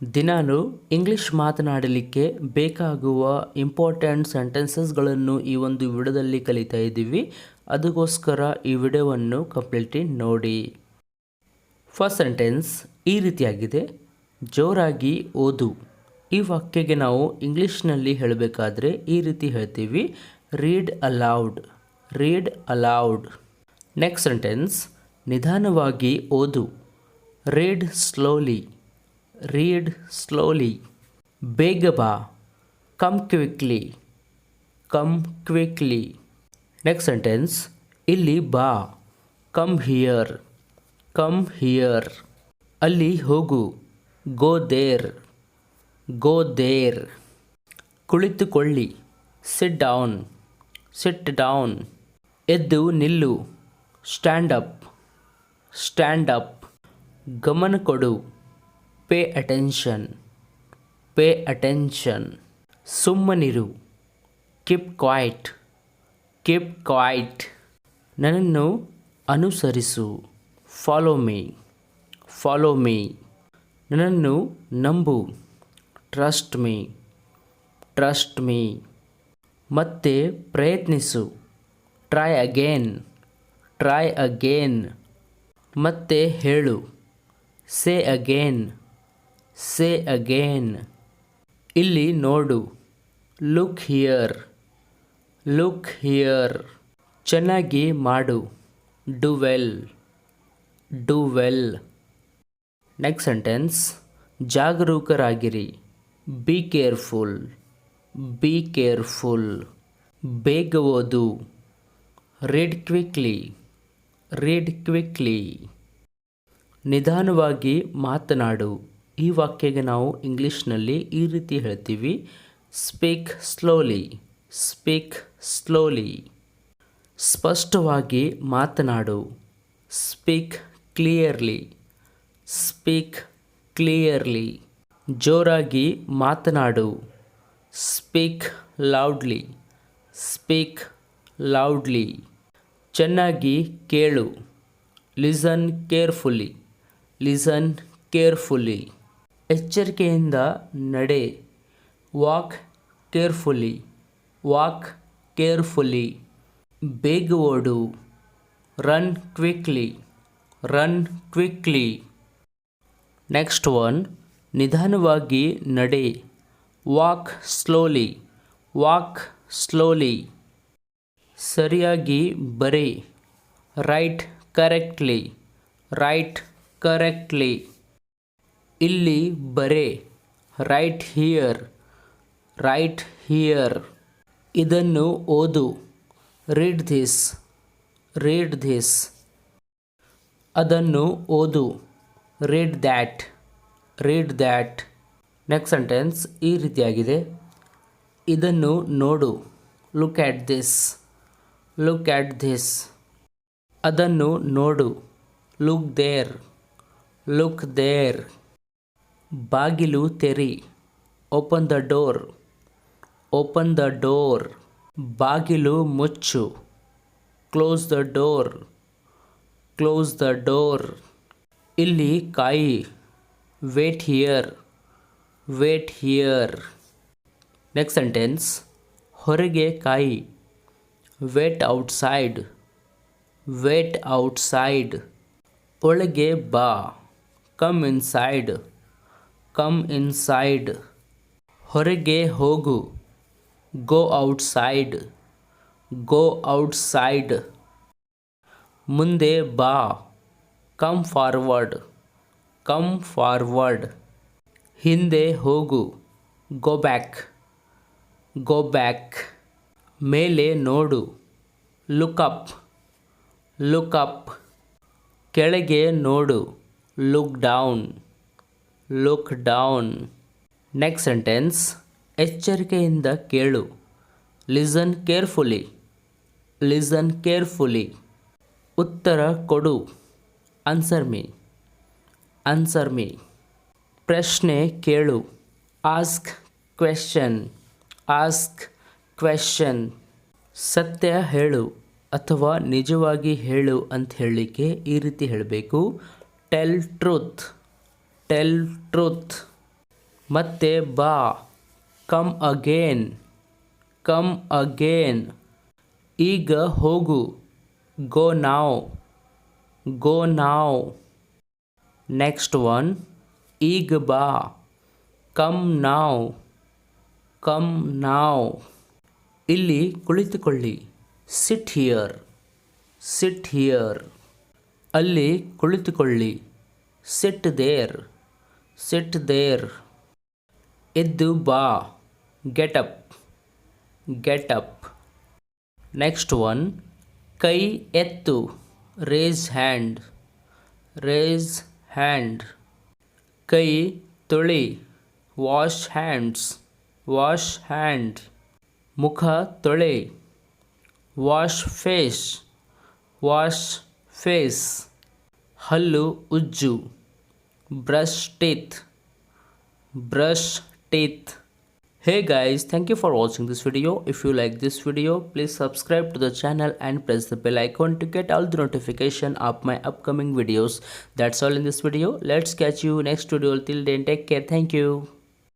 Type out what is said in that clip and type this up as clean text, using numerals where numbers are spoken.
ದಿನಾಲು ಇಂಗ್ಲಿಷ್ ಮಾತನಾಡಲಿಕ್ಕೆ ಬೇಕಾಗುವ ಇಂಪಾರ್ಟೆಂಟ್ ಸೆಂಟೆನ್ಸಸ್ಗಳನ್ನು ಈ ಒಂದು ವಿಡಿಯೋದಲ್ಲಿ ಕಲಿತಾ ಇದ್ದೀವಿ. ಅದಕ್ಕೋಸ್ಕರ ಈ ವಿಡಿಯೋವನ್ನು ಕಂಪ್ಲೀಟ್ಲಿ ನೋಡಿ. ಫಸ್ಟ್ ಸೆಂಟೆನ್ಸ್ ಈ ರೀತಿಯಾಗಿದೆ, ಜೋರಾಗಿ ಓದು. ಈ ವಾಕ್ಯಕ್ಕೆ ನಾವು ಇಂಗ್ಲೀಷ್ನಲ್ಲಿ ಹೇಳಬೇಕಾದ್ರೆ ಈ ರೀತಿ ಹೇಳ್ತೀವಿ, read aloud, read aloud. Next sentence, ನಿಧಾನವಾಗಿ ಓದು. Read slowly, read slowly. ಬೇಗ ಬಾ, come quickly, come quickly. Next sentence, ಇಲ್ಲಿ ಬಾ, ಕಮ್ ಹಿಯರ್, ಕಮ್ ಹಿಯರ್. ಅಲ್ಲಿ ಹೋಗು, ಗೋ ದೇರ್, ಗೋ ದೇರ್. ಕುಳಿತುಕೊಳ್ಳಿ, ಸಿಟ್ ಡೌನ್, ಸಿಟ್ ಡೌನ್. ಎದ್ದು ನಿಲ್ಲು, ಸ್ಟ್ಯಾಂಡ್ ಅಪ್, ಸ್ಟ್ಯಾಂಡ್ ಅಪ್. ಗಮನ ಕೊಡು, ಪೇ ಅಟೆನ್ಷನ್, ಪೇ ಅಟೆನ್ಷನ್. ಸುಮ್ಮನಿರು, ಕೀಪ್ ಕ್ವೈಟ್, ಕೀಪ್ ಕ್ವೈಟ್. ನನ್ನನ್ನು ಅನುಸರಿಸು, ಫಾಲೋ ಮೀ, ಫಾಲೋ ಮೀ. ನನ್ನನ್ನು ನಂಬು, ಟ್ರಸ್ಟ್ ಮೀ, ಟ್ರಸ್ಟ್ ಮೀ. ಮತ್ತೆ ಪ್ರಯತ್ನಿಸು, ಟ್ರೈ ಅಗೇನ್, ಟ್ರೈ ಅಗೇನ್. ಮತ್ತೆ ಹೇಳು, ಸೇ ಅಗೇನ್, ಸೇ ಅಗೇನ್. ಇಲ್ಲಿ ನೋಡು, ಲುಕ್ ಹಿಯರ್, ಲುಕ್ ಹಿಯರ್. ಚೆನ್ನಾಗಿ ಮಾಡು, do well, do well. Next sentence, ಜಾಗರೂಕರಾಗಿರಿ, ಬಿ ಕೇರ್ಫುಲ್, ಬಿ ಕೇರ್ಫುಲ್. ಬೇಗ ಓದು, ರೀಡ್ ಕ್ವಿಕ್ಲಿ, ರೀಡ್ ಕ್ವಿಕ್ಲಿ. ನಿಧಾನವಾಗಿ ಮಾತನಾಡು. ಈ ವಾಕ್ಯಗೆ ನಾವು ಇಂಗ್ಲೀಷ್ನಲ್ಲಿ ಈ ರೀತಿ ಹೇಳ್ತೀವಿ, ಸ್ಪೀಕ್ ಸ್ಲೋಲಿ, ಸ್ಪೀಕ್ ಸ್ಲೋಲಿ. ಸ್ಪಷ್ಟವಾಗಿ ಮಾತನಾಡು, ಸ್ಪೀಕ್ ಕ್ಲಿಯರ್ಲಿ, ಸ್ಪೀಕ್ ಕ್ಲಿಯರ್ಲಿ. ಜೋರಾಗಿ ಮಾತನಾಡು, ಸ್ಪೀಕ್ ಲೌಡ್ಲಿ, ಸ್ಪೀಕ್ ಲೌಡ್ಲಿ. ಚೆನ್ನಾಗಿ ಕೇಳು, ಲಿಸನ್ ಕೇರ್ಫುಲಿ, ಲಿಸನ್ ಕೇರ್ಫುಲಿ. ಎಚ್ಚರಿಕೆಯಿಂದ ನಡೆ, ವಾಕ್ ಕೇರ್ಫುಲಿ, ವಾಕ್ ಕೇರ್ಫುಲಿ. ಬೇಗ ಓಡು, run quickly, run quickly. Next one, ನಿಧಾನವಾಗಿ ನಡೆ, ವಾಕ್ ಸ್ಲೋಲಿ, ವಾಕ್ ಸ್ಲೋಲಿ. ಸರಿಯಾಗಿ ಬರೆ, ರೈಟ್ ಕರೆಕ್ಟ್ಲಿ, ರೈಟ್ ಕರೆಕ್ಟ್ಲಿ. ಇಲ್ಲಿ ಬರೆ, ರೈಟ್ ಹಿಯರ್, ರೈಟ್ ಹಿಯರ್. ಇದನ್ನು ಓದು, ರೀಡ್ ಧಿಸ್, ರೀಡ್ ಧಿಸ್. ಅದನ್ನು ಓದು, read that, read that. Next sentence ಈ ರೀತಿಯಾಗಿದೆ, ಇದನ್ನು ನೋಡು, look at this, look at this. ಅದನ್ನು ನೋಡು, ಲುಕ್ ದೇರ್, ಲುಕ್ ದೇರ್. ಬಾಗಿಲು ತೆರಿ, open the door, open the door. ಬಾಗಿಲು ಮುಚ್ಚು, close the door, close the door. ಇಲ್ಲಿ ಕಾಯಿ, wait here, wait here. Next sentence, ಹೊರಗೆ ಕಾಯಿ, ವೇಟ್ ಔಟ್ಸೈಡ್, ವೇಟ್ ಔಟ್ಸೈಡ್. ಒಳಗೆ ಬಾ, ಕಮ್ ಇನ್ಸೈಡ್, ಕಮ್ ಇನ್ಸೈಡ್. ಹೊರಗೆ ಹೋಗು, ಗೋ ಔಟ್ಸೈಡ್, ಗೋ ಔಟ್ಸೈಡ್. ಮುಂದೆ ಬಾ, ಕಮ್ ಫಾರ್ವರ್ಡ್, ಕಮ್ ಫಾರ್ವರ್ಡ್. ಹಿಂದೆ ಹೋಗು, ಗೋ ಬ್ಯಾಕ್, ಗೋ ಬ್ಯಾಕ್. ಮೇಲೆ ನೋಡು, ಲುಕ್ ಅಪ್, ಲುಕ್ ಅಪ್. ಕೆಳಗೆ ನೋಡು, look down, look down. Next sentence, ಎಚ್ಚರಿಕೆಯಿಂದ ಕೇಳು, ಲಿಸನ್ ಕೇರ್ಫುಲಿ, ಲಿಸನ್ ಕೇರ್ಫುಲಿ. ಉತ್ತರ ಕೊಡು, ಆನ್ಸರ್ ಮೀ, ಆನ್ಸರ್ ಮೀ. ಪ್ರಶ್ನೆ ಕೇಳು, ಆಸ್ಕ್ ಕ್ವೆಶ್ಚನ್, ಆಸ್ಕ್ ಕ್ವೆಶ್ಚನ್. ಸತ್ಯ ಹೇಳು ಅಥವಾ ನಿಜವಾಗಿ ಹೇಳು ಅಂತ ಹೇಳಲಿಕ್ಕೆ ಈ ರೀತಿ ಹೇಳಬೇಕು, ಟೆಲ್ ಟ್ರೂತ್, ಟೆಲ್ ಟ್ರೂತ್. ಮತ್ತೆ ಬಾ, ಕಮ್ ಅಗೇನ್, ಕಮ್ ಅಗೇನ್. ಈಗ ಹೋಗು, ಗೋ ನಾವ್, ಗೋ ನಾವ್. ನೆಕ್ಸ್ಟ್ ಒನ್, ಈಗ ಬಾ, ಕಮ್ ನಾವ್, ಕಮ್ ನಾವ್. ಇಲ್ಲಿ ಕುಳಿತುಕೊಳ್ಳಿ, ಸಿಟ್ ಹಿಯರ್, ಸಿಟ್ ಹಿಯರ್. ಅಲ್ಲಿ ಕುಳಿತುಕೊಳ್ಳಿ, ಸಿಟ್ ದೇರ್, ಸಿಟ್ ದೇರ್. ಎದ್ದು ಬಾ, get up, get up. Next one, ಕೈ ಎತ್ತು, ರೇಸ್ ಹ್ಯಾಂಡ್, ರೇಸ್ ಹ್ಯಾಂಡ್. ಕೈ ತೊಳಿ, ವಾಶ್ ಹ್ಯಾಂಡ್ಸ್, ವಾಶ್ ಹ್ಯಾಂಡ್. ಮುಖ ತೊಳೆ, ವಾಶ್ ಫೇಸ್, ವಾಶ್ ಫೇಸ್. ಹಲ್ಲು ಉಜ್ಜು, brush teeth, brush teeth. Hey guys, thank you for watching this video. If you like this video, please subscribe to the channel and press the bell icon to get all the notification of my upcoming videos. That's all in this video. Let's catch you next video. Till then, take care. Thank you.